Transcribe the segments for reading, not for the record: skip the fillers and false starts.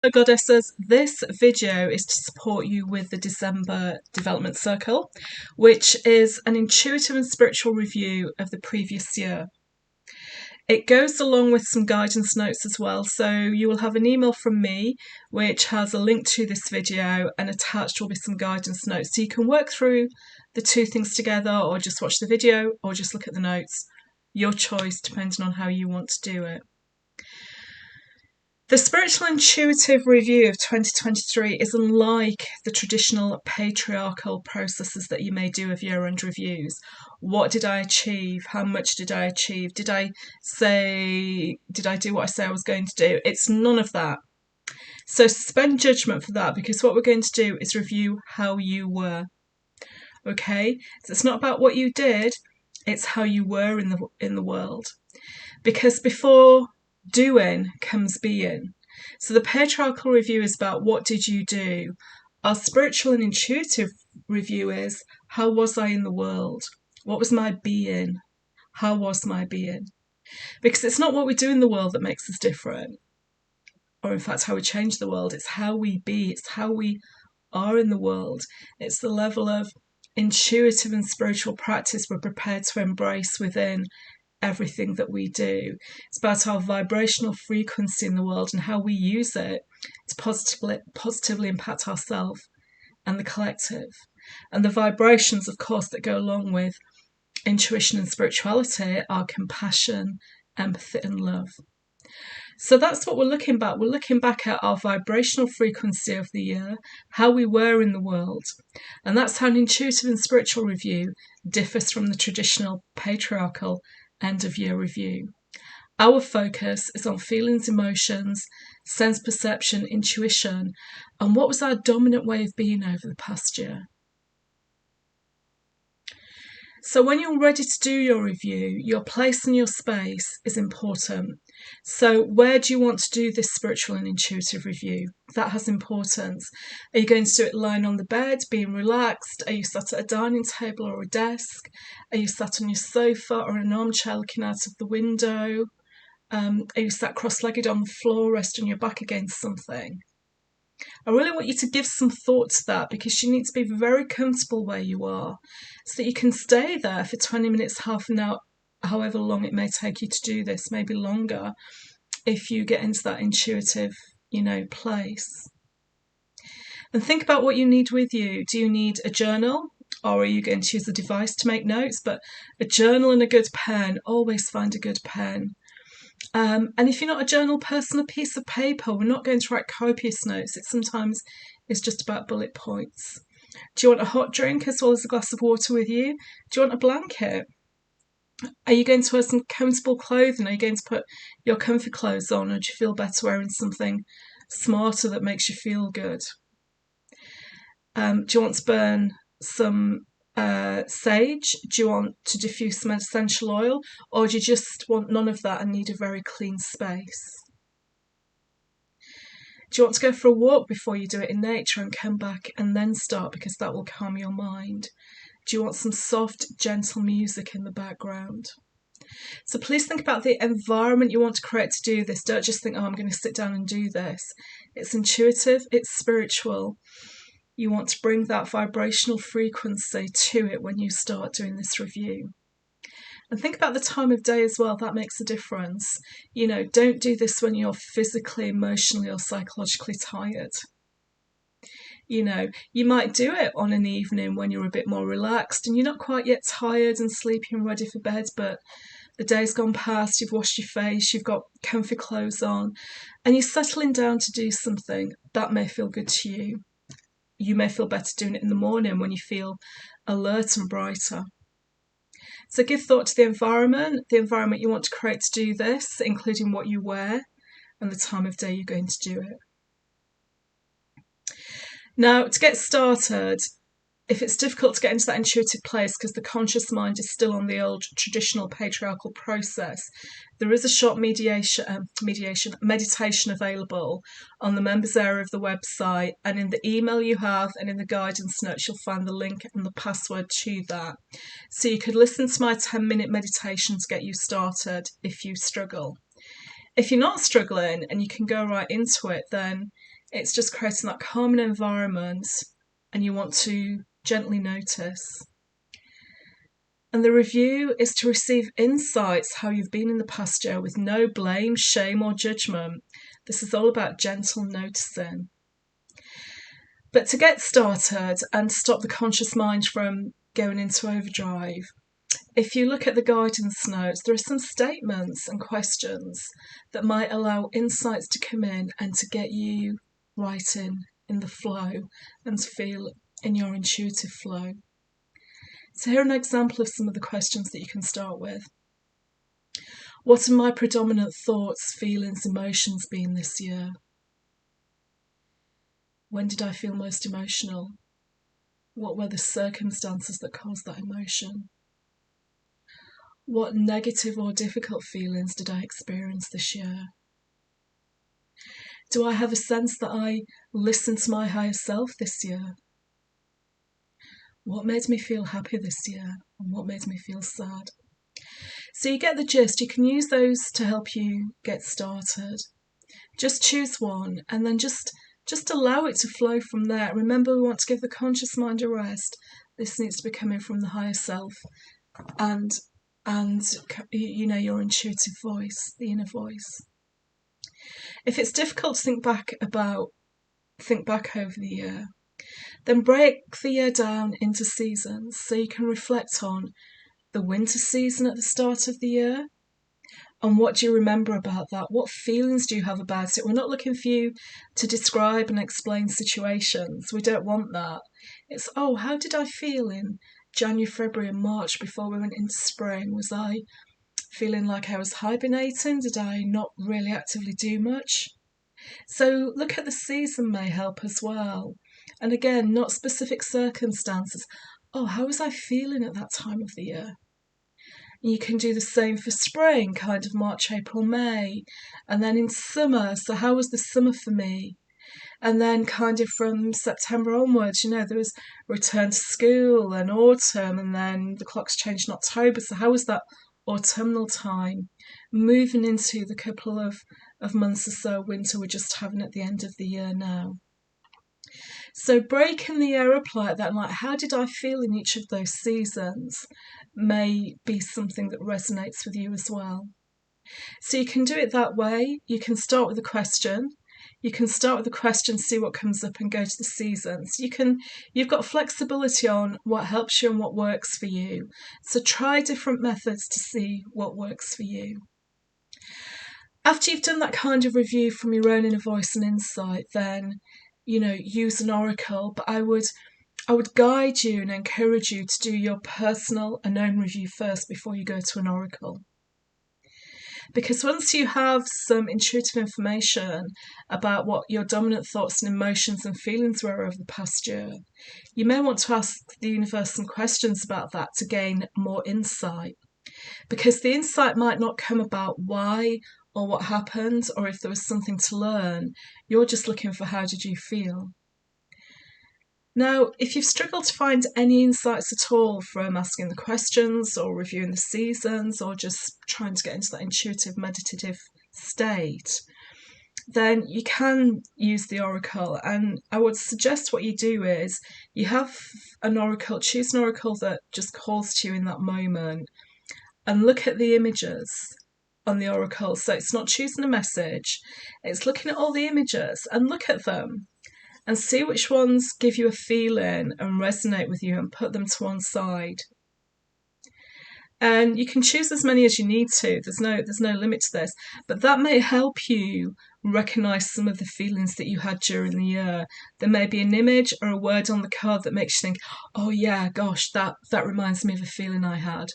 So Goddesses, this video is to support you with the December Development Circle, which is an intuitive and spiritual review of the previous year. It goes along with some guidance notes as well, so you will have an email from me which has a link to this video, and attached will be some guidance notes, so you can work through the two things together, or just watch the video, or just look at the notes. Your choice, depending on how you want to do it. The spiritual intuitive review of 2023 is unlike the traditional patriarchal processes that you may do of year-end reviews. What did I achieve? How much did I achieve? Did I do what I say I was going to do? It's none of that. So suspend judgment for that, because what we're going to do is review how you were. Okay? So it's not about what you did, it's how you were in the world. Because before doing comes being. So the patriarchal review is about what did you do. Our spiritual and intuitive review is how was I in the world? What was my being? How was my being? Because it's not what we do in the world that makes us different, or in fact how we change the world. It's how we be, it's how we are in the world. It's the level of intuitive and spiritual practice we're prepared to embrace within everything that we do. It's about our vibrational frequency in the world and how we use it to positively impact ourselves and the collective. And the vibrations, of course, that go along with intuition and spirituality are compassion, empathy, and love. So that's what we're looking back. We're looking back at our vibrational frequency of the year, how we were in the world. And that's how an intuitive and spiritual review differs from the traditional patriarchal end-of-year review. Our focus is on feelings, emotions, sense perception, intuition, and what was our dominant way of being over the past year. So when you're ready to do your review, your place and your space is important. So where do you want to do this spiritual and intuitive review? That has importance. Are you going to do it lying on the bed, being relaxed? Are you sat at a dining table or a desk? Are you sat on your sofa or in an armchair looking out of the window? Are you sat cross-legged on the floor, resting your back against something? I really want you to give some thought to that, because you need to be very comfortable where you are so that you can stay there for 20 minutes, half an hour, however long it may take you to do this, maybe longer if you get into that intuitive, place. And think about what you need with you. Do you need a journal, or are you going to use a device to make notes? But a journal and a good pen, always find a good pen. And if you're not a journal person, a piece of paper. We're not going to write copious notes. It sometimes is just about bullet points. Do you want a hot drink as well as a glass of water with you? Do you want a blanket? Are you going to wear some comfortable clothing? Are you going to put your comfy clothes on, or do you feel better wearing something smarter that makes you feel good? Do you want to burn some sage? Do you want to diffuse some essential oil, or do you just want none of that and need a very clean space? Do you want to go for a walk before you do it in nature and come back and then start, because that will calm your mind? Do you want some soft, gentle music in the background? So please think about the environment you want to create to do this. Don't just think, oh, I'm going to sit down and do this. It's intuitive, it's spiritual. You want to bring that vibrational frequency to it when you start doing this review. And think about the time of day as well. That makes a difference. Don't do this when you're physically, emotionally, or psychologically tired. You might do it on an evening when you're a bit more relaxed and you're not quite yet tired and sleepy and ready for bed, but the day's gone past, you've washed your face, you've got comfy clothes on, and you're settling down to do something. That may feel good to you. You may feel better doing it in the morning when you feel alert and brighter. So give thought to the environment you want to create to do this, including what you wear and the time of day you're going to do it. Now, to get started, if it's difficult to get into that intuitive place because the conscious mind is still on the old traditional patriarchal process, there is a short meditation available on the members area of the website, and in the email you have and in the guidance notes you'll find the link and the password to that. So you could listen to my 10-minute meditation to get you started if you struggle. If you're not struggling and you can go right into it, then it's just creating that calming environment and you want to gently notice. And the review is to receive insights how you've been in the past year with no blame, shame, or judgment. This is all about gentle noticing. But to get started and stop the conscious mind from going into overdrive, if you look at the guidance notes, there are some statements and questions that might allow insights to come in and to get you right in the flow and to feel in your intuitive flow. So here are an example of some of the questions that you can start with. What have my predominant thoughts, feelings, emotions been this year? When did I feel most emotional? What were the circumstances that caused that emotion? What negative or difficult feelings did I experience this year? Do I have a sense that I listened to my higher self this year? What made me feel happy this year and what made me feel sad? So you get the gist. You can use those to help you get started. Just choose one and then just allow it to flow from there. Remember, we want to give the conscious mind a rest. This needs to be coming from the higher self and your intuitive voice, the inner voice. If it's difficult to think back over the year, then break the year down into seasons so you can reflect on the winter season at the start of the year. And what do you remember about that? What feelings do you have about it? We're not looking for you to describe and explain situations. We don't want that. It's, how did I feel in January, February and March before we went into spring? Was I feeling like I was hibernating? Did I not really actively do much? So look at the season may help as well. And again, not specific circumstances. How was I feeling at that time of the year? You can do the same for spring, kind of March, April, May. And then in summer, so how was the summer for me? And then kind of from September onwards, there was return to school and autumn, and then the clocks changed in October. So how was that autumnal time? Moving into the couple of months or so winter we're just having at the end of the year now. So breaking the year up like that, like how did I feel in each of those seasons, may be something that resonates with you as well. So you can do it that way. You can start with a question. You can start with a question, see what comes up and go to the seasons. You've got flexibility on what helps you and what works for you. So try different methods to see what works for you. After you've done that kind of review from your own inner voice and insight, then, use an oracle. But I would guide you and encourage you to do your personal and own review first before you go to an oracle. Because once you have some intuitive information about what your dominant thoughts and emotions and feelings were over the past year, you may want to ask the universe some questions about that to gain more insight. Because the insight might not come about why or what happened or if there was something to learn. You're just looking for how did you feel. Now, if you've struggled to find any insights at all from asking the questions or reviewing the seasons or just trying to get into that intuitive meditative state, then you can use the oracle. And I would suggest what you do is you have an oracle, choose an oracle that just calls to you in that moment and look at the images on the oracle. So it's not choosing a message, it's looking at all the images and look at them. And see which ones give you a feeling and resonate with you and put them to one side. And you can choose as many as you need to. There's no limit to this. But that may help you recognise some of the feelings that you had during the year. There may be an image or a word on the card that makes you think, oh yeah, gosh, that reminds me of a feeling I had.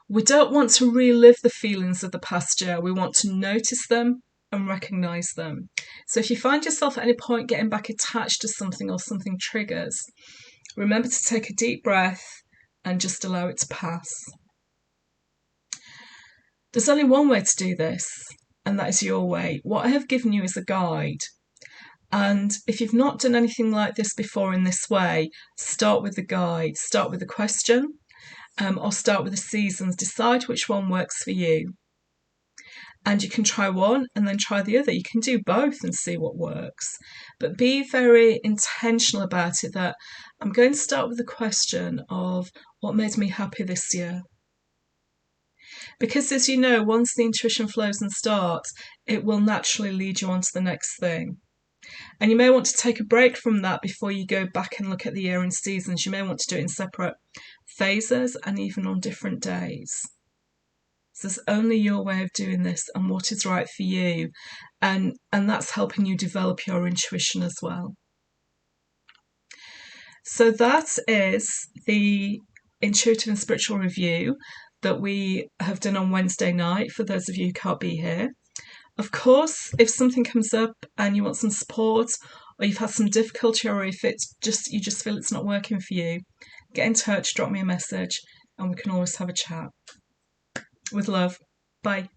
We don't want to relive the feelings of the past year. We want to notice them and recognise them. So if you find yourself at any point getting back attached to something or something triggers, remember to take a deep breath and just allow it to pass. There's only one way to do this, and that is your way. What I have given you is a guide. And if you've not done anything like this before in this way, start with the guide, start with the question, or start with the seasons. Decide which one works for you. and you can try one and then try the other. You can do both and see what works. But be very intentional about it, that I'm going to start with the question of what made me happy this year. Because as you know, once the intuition flows and starts, it will naturally lead you on to the next thing. And you may want to take a break from that before you go back and look at the year in seasons. You may want to do it in separate phases and even on different days. So there's only your way of doing this and what is right for you. And that's helping you develop your intuition as well. So that is the intuitive and spiritual review that we have done on Wednesday night for those of you who can't be here. Of course, if something comes up and you want some support, or you've had some difficulty, or if you just feel it's not working for you, get in touch, drop me a message, and we can always have a chat. With love. Bye.